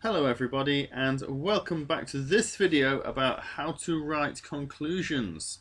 Hello everybody, and welcome back to this video about how to write conclusions.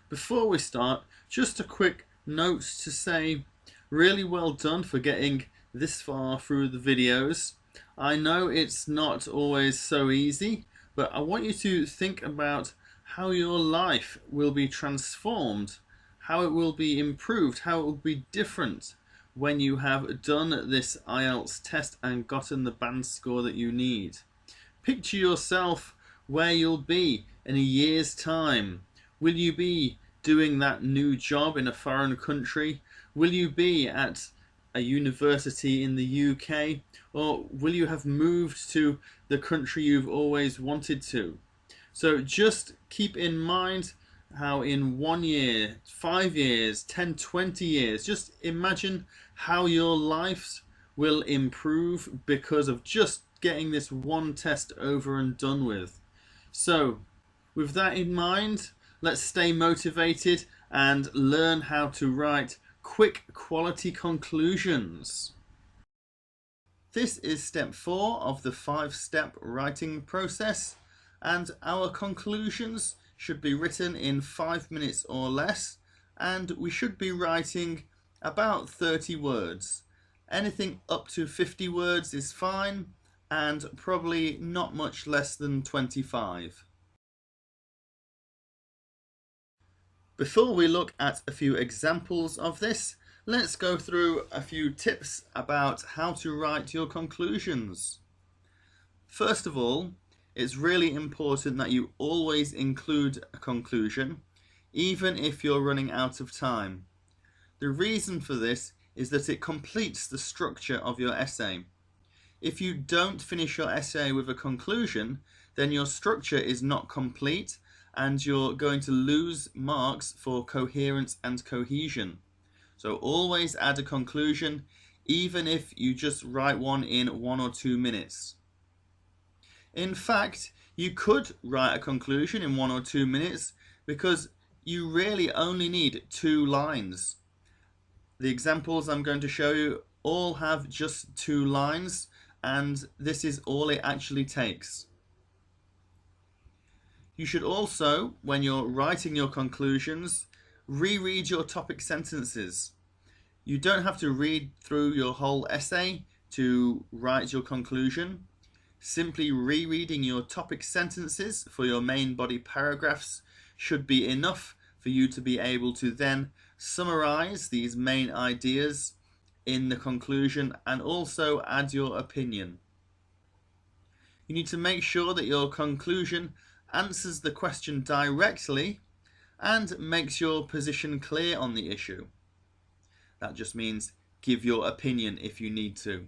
Before we start, just a quick note to say really well done for getting this far through the videos. I know it's not always so easy, but I want you to think about how your life will be transformed, how it will be improved, how it will be different when you have done this IELTS test and gotten the band score that you need. Picture yourself where you'll be in a year's time. Will you be doing that new job in a foreign country? Will you be at a university in the UK? Or will you have moved to the country you've always wanted to? So just keep in mind how in 1 year, 5 years, 10, 20 years, just imagine how your life will improve because of just getting this one test over and done with. So with that in mind, let's stay motivated and learn how to write quick quality conclusions. This is step 4 of the 5-step writing process, and our conclusions should be written in 5 minutes or less, and we should be writing about 30 words. Anything up to 50 words is fine, and probably not much less than 25. Before we look at a few examples of this, let's go through a few tips about how to write your conclusions. First of all, it's really important that you always include a conclusion, even if you're running out of time. The reason for this is that it completes the structure of your essay. If you don't finish your essay with a conclusion, then your structure is not complete and you're going to lose marks for coherence and cohesion. So always add a conclusion, even if you just write one in 1 or 2 minutes. In fact, you could write a conclusion in 1 or 2 minutes because you really only need 2 lines. The examples I'm going to show you all have just 2 lines, and this is all it actually takes. You should also, when you're writing your conclusions, reread your topic sentences. You don't have to read through your whole essay to write your conclusion. Simply rereading your topic sentences for your main body paragraphs should be enough for you to be able to then summarize these main ideas in the conclusion and also add your opinion. You need to make sure that your conclusion answers the question directly and makes your position clear on the issue. That just means give your opinion if you need to.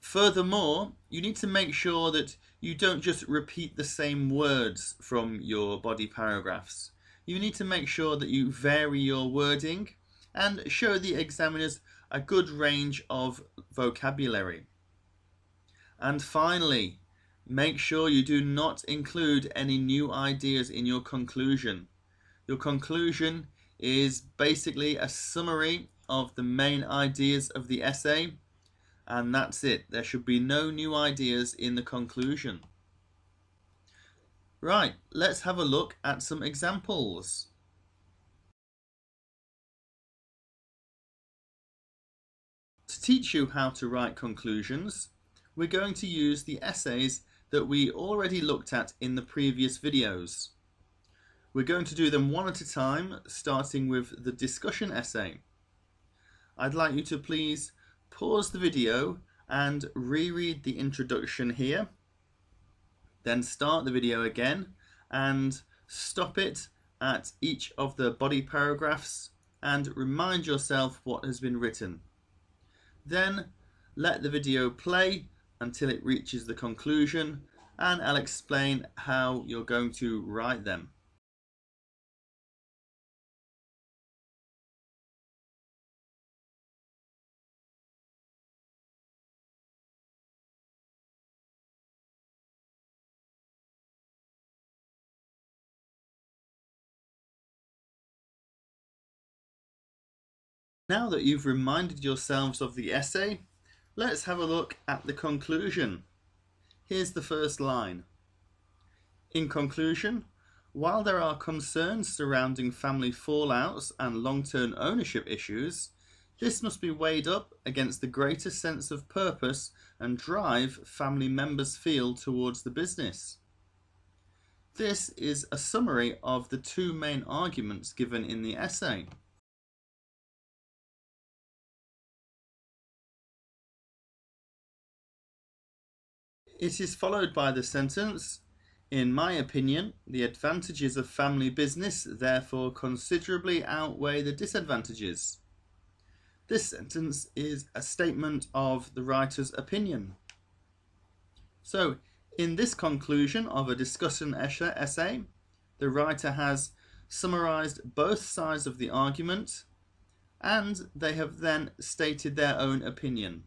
Furthermore, you need to make sure that you don't just repeat the same words from your body paragraphs. You need to make sure that you vary your wording and show the examiners a good range of vocabulary. And finally, make sure you do not include any new ideas in your conclusion. Your conclusion is basically a summary of the main ideas of the essay, and that's it. There should be no new ideas in the conclusion. Right, let's have a look at some examples. To teach you how to write conclusions, we're going to use the essays that we already looked at in the previous videos. We're going to do them one at a time, starting with the discussion essay. I'd like you to please pause the video and reread the introduction here, then start the video again and stop it at each of the body paragraphs and remind yourself what has been written. Then let the video play until it reaches the conclusion, and I'll explain how you're going to write them. Now that you've reminded yourselves of the essay, Let's have a look at the conclusion. Here's the first line. In conclusion, while there are concerns surrounding family fallouts and long-term ownership issues, this must be weighed up against the greater sense of purpose and drive family members feel towards the business. This is a summary of the two main arguments given in the essay. It is followed by the sentence, in my opinion, the advantages of family business therefore considerably outweigh the disadvantages. This sentence is a statement of the writer's opinion. So, in this conclusion of a discussion essay, the writer has summarized both sides of the argument and they have then stated their own opinion.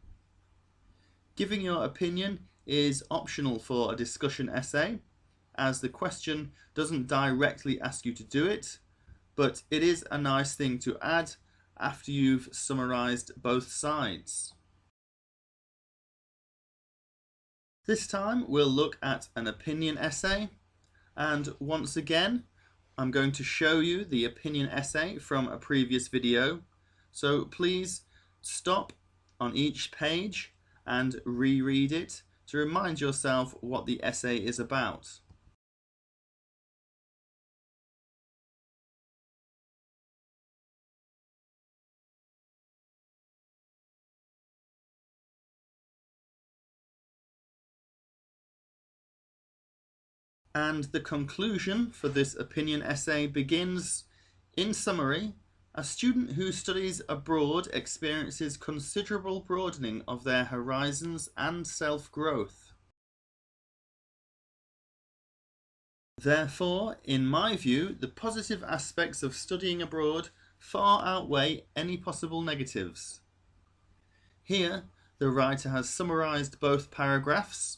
Giving your opinion is optional for a discussion essay, as the question doesn't directly ask you to do it, but it is a nice thing to add after you've summarized both sides. This time we'll look at an opinion essay, and once again I'm going to show you the opinion essay from a previous video, so please stop on each page and reread it to remind yourself what the essay is about. And the conclusion for this opinion essay begins, in summary, a student who studies abroad experiences considerable broadening of their horizons and self-growth. Therefore, in my view, the positive aspects of studying abroad far outweigh any possible negatives. Here, the writer has summarized both paragraphs,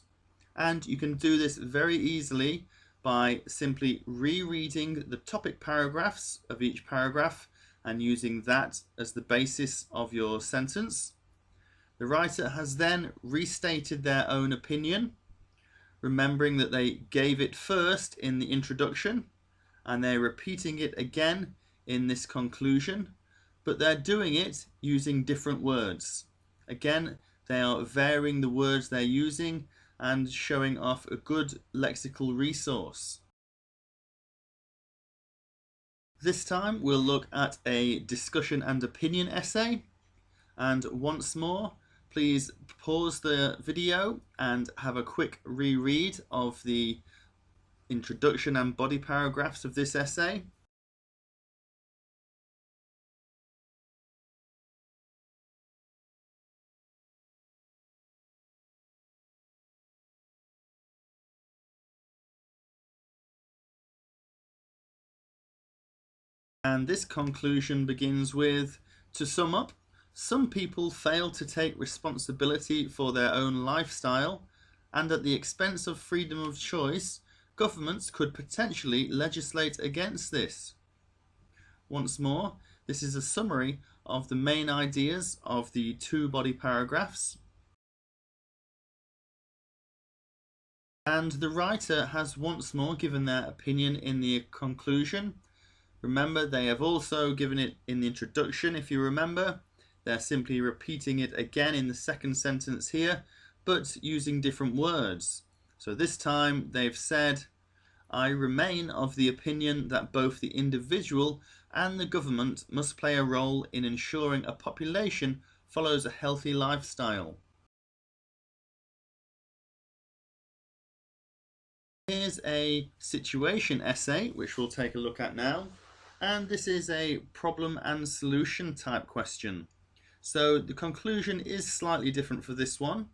and you can do this very easily by simply rereading the topic paragraphs of each paragraph and using that as the basis of your sentence. The writer has then restated their own opinion, remembering that they gave it first in the introduction and they're repeating it again in this conclusion, but they're doing it using different words. Again, they are varying the words they're using and showing off a good lexical resource. This time we'll look at a discussion and opinion essay, and once more please pause the video and have a quick reread of the introduction and body paragraphs of this essay. And this conclusion begins with, to sum up, some people fail to take responsibility for their own lifestyle, and at the expense of freedom of choice, governments could potentially legislate against this. Once more, this is a summary of the main ideas of the two body paragraphs. And the writer has once more given their opinion in the conclusion. Remember, they have also given it in the introduction, if you remember. They're simply repeating it again in the second sentence here, but using different words. So this time they've said, I remain of the opinion that both the individual and the government must play a role in ensuring a population follows a healthy lifestyle. Here's a situation essay, which we'll take a look at now. And this is a problem and solution type question. So the conclusion is slightly different for this one,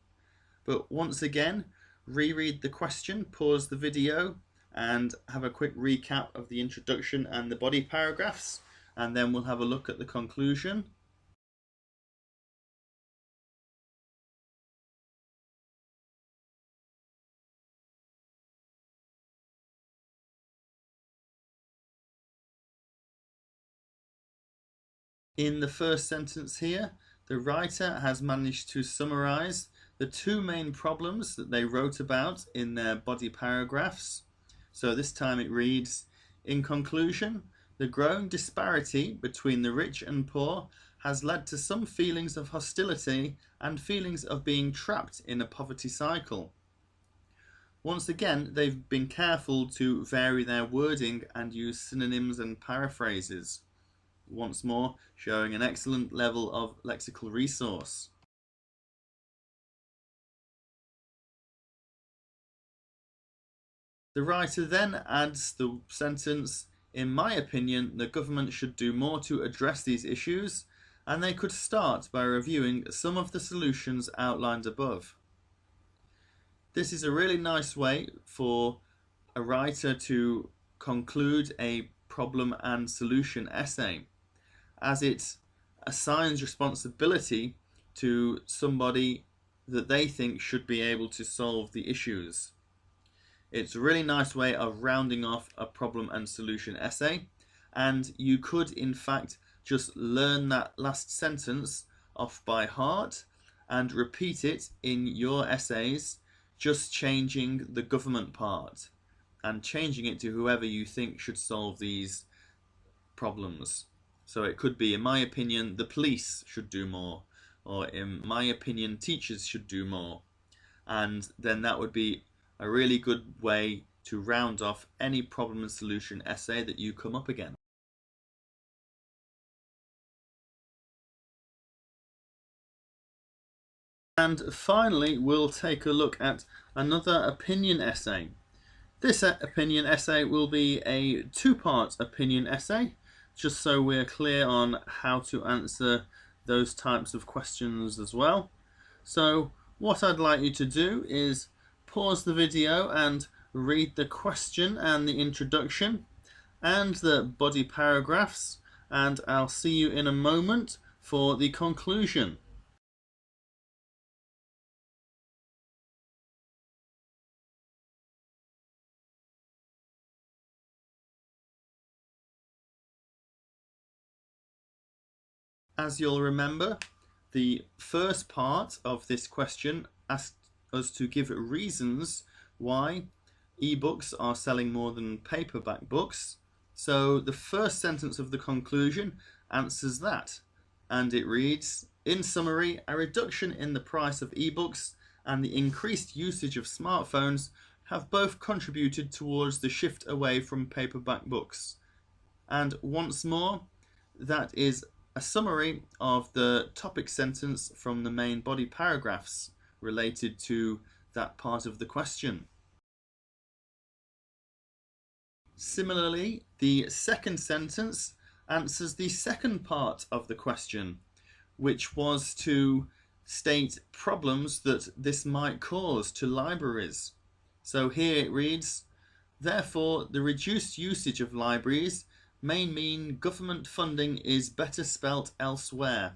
but once again, reread the question, pause the video, and have a quick recap of the introduction and the body paragraphs, and then we'll have a look at the conclusion. In the first sentence here, the writer has managed to summarize the two main problems that they wrote about in their body paragraphs. So this time it reads, in conclusion, the growing disparity between the rich and poor has led to some feelings of hostility and feelings of being trapped in a poverty cycle. Once again, they've been careful to vary their wording and use synonyms and paraphrases. Once more, showing an excellent level of lexical resource. The writer then adds the sentence, in my opinion, the government should do more to address these issues, and they could start by reviewing some of the solutions outlined above. This is a really nice way for a writer to conclude a problem and solution essay, as it assigns responsibility to somebody that they think should be able to solve the issues. It's a really nice way of rounding off a problem and solution essay, and you could in fact just learn that last sentence off by heart and repeat it in your essays, just changing the government part and changing it to whoever you think should solve these problems. So it could be, in my opinion, the police should do more, or in my opinion, teachers should do more. And then that would be a really good way to round off any problem and solution essay that you come up against. And finally, we'll take a look at another opinion essay. This opinion essay will be a two-part opinion essay, just so we're clear on how to answer those types of questions as well. So what I'd like you to do is pause the video and read the question and the introduction and the body paragraphs, and I'll see you in a moment for the conclusion. As you'll remember, the first part of this question asked us to give reasons why ebooks are selling more than paperback books. So the first sentence of the conclusion answers that, and it reads, in summary, a reduction in the price of ebooks and the increased usage of smartphones have both contributed towards the shift away from paperback books. And once more, that is a summary of the topic sentence from the main body paragraphs related to that part of the question. Similarly, the second sentence answers the second part of the question, which was to state problems that this might cause to libraries. So here it reads, therefore, the reduced usage of libraries may mean government funding is better spelt elsewhere.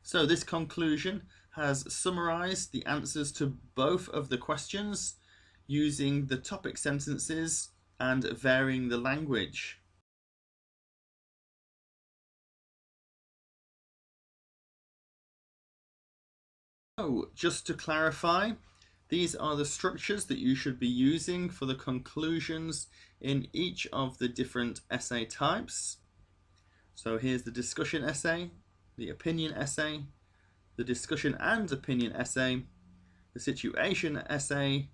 So this conclusion has summarized the answers to both of the questions using the topic sentences and varying the language. So just to clarify, these are the structures that you should be using for the conclusions in each of the different essay types. So here's the discussion essay, the opinion essay, the discussion and opinion essay, the situation essay,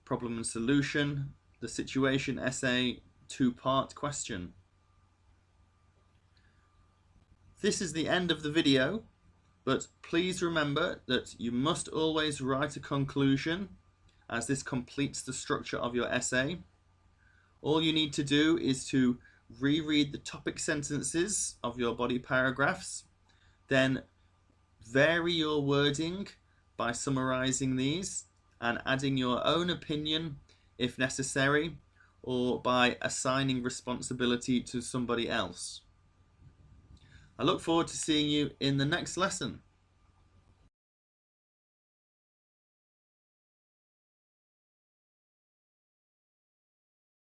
problem and solution, the situation essay, two-part question. This is the end of the video, but please remember that you must always write a conclusion, as this completes the structure of your essay. All you need to do is to reread the topic sentences of your body paragraphs, then vary your wording by summarizing these and adding your own opinion if necessary, or by assigning responsibility to somebody else. I look forward to seeing you in the next lesson.